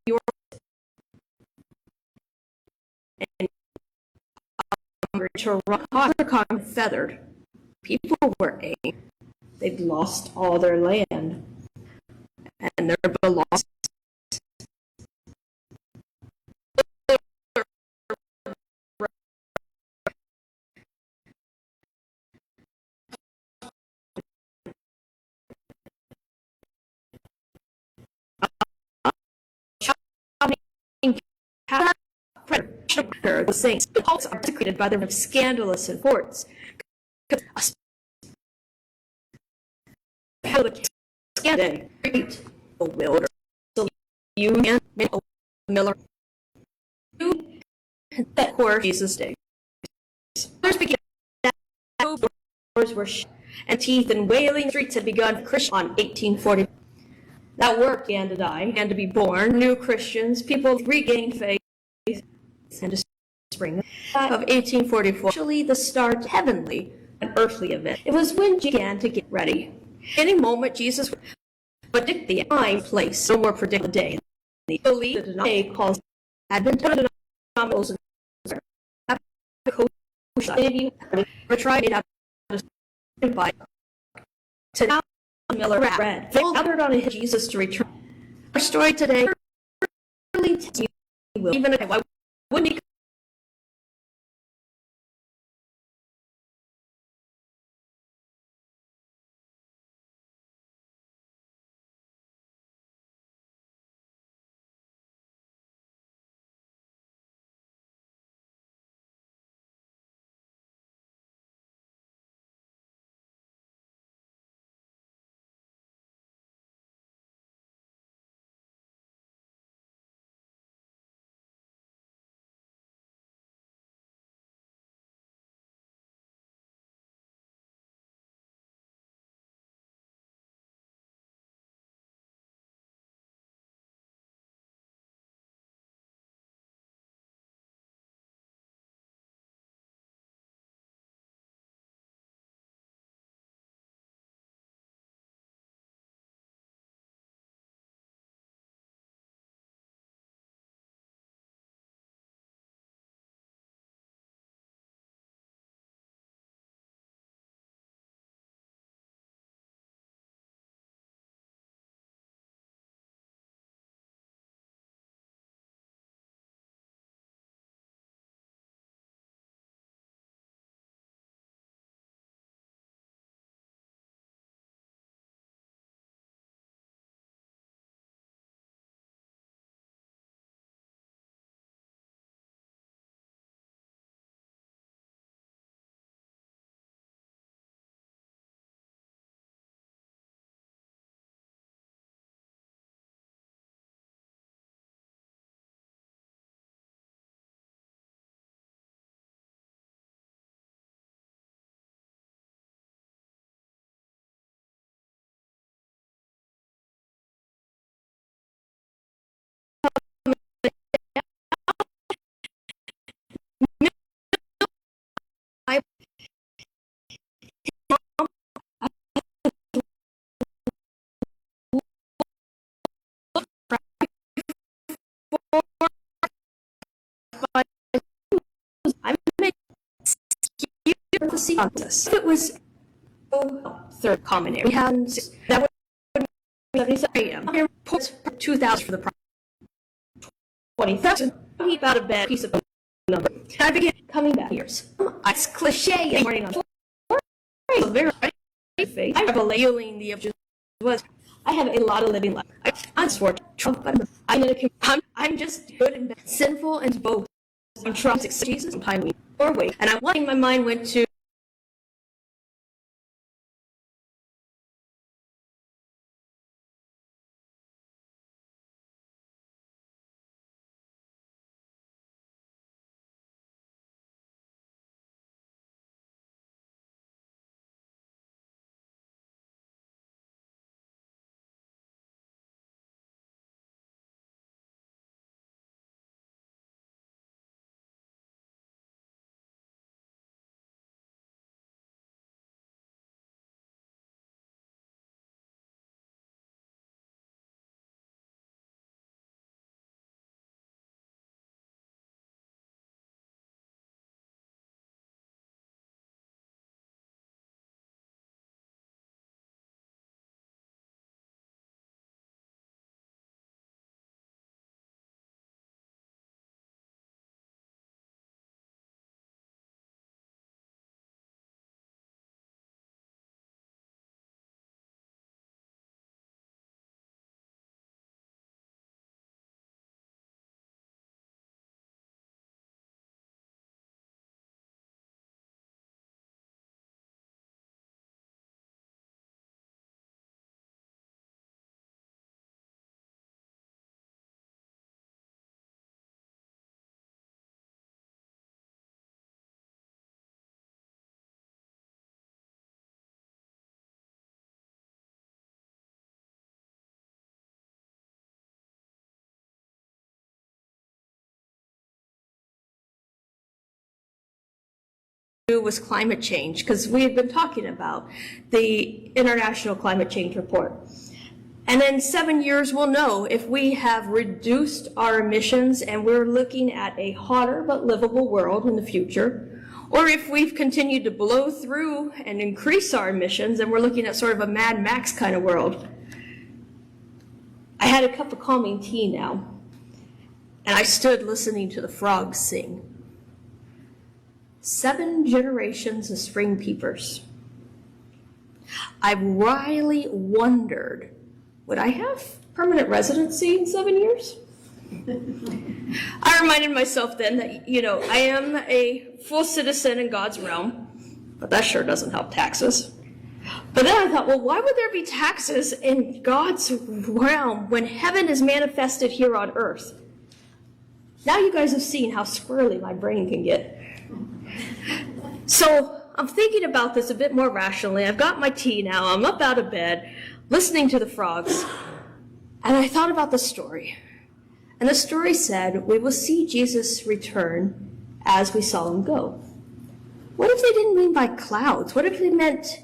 York and Toronto feathered. People were angry. They'd lost all their land and their belongings. The saints, the cults are secreted by the scandalous and forts. How the scandal great the wilder union Miller that course Jesus days. Others began doors were shut, and teeth and wailing streets had begun Christian on 1840. That work began to die, began to be born. New Christians, people regained faith, and a spring of 1844, actually the start heavenly and earthly event. It was when Jesus began to get ready. Any moment Jesus would predict the time, place, no more predict the day. The belief that day calls Advent denominations were tried out by to now Miller read. They gathered on Jesus to return. Our story today really tells you even if why wouldn't he I make you this? If it was third common area, we have that would be 77 a.m. Here, 2,000 for the 20,000. Keep out of bed, piece of number. I began coming back years. It's cliche and morning on very faith. I have a laying the object was. I have a lot of living left. I'm swore Trump, but I'm just good and bad. Sinful and both. I'm Trump's Jesus and pine or wait. And my mind went to was climate change, because we had been talking about the International Climate Change Report. And in 7 years, we'll know if we have reduced our emissions and we're looking at a hotter but livable world in the future, or if we've continued to blow through and increase our emissions and we're looking at sort of a Mad Max kind of world. I had a cup of calming tea now, and I stood listening to the frogs sing. 7 generations of spring peepers. I really wondered, would I have permanent residency in 7 years? I reminded myself then that, I am a full citizen in God's realm, but that sure doesn't help taxes. But then I thought, well, why would there be taxes in God's realm when heaven is manifested here on earth? Now you guys have seen how squirrely my brain can get. So I'm thinking about this a bit more rationally. I've got my tea now. I'm up out of bed, listening to the frogs. And I thought about the story. And the story said, we will see Jesus return as we saw him go. What if they didn't mean by clouds? What if they meant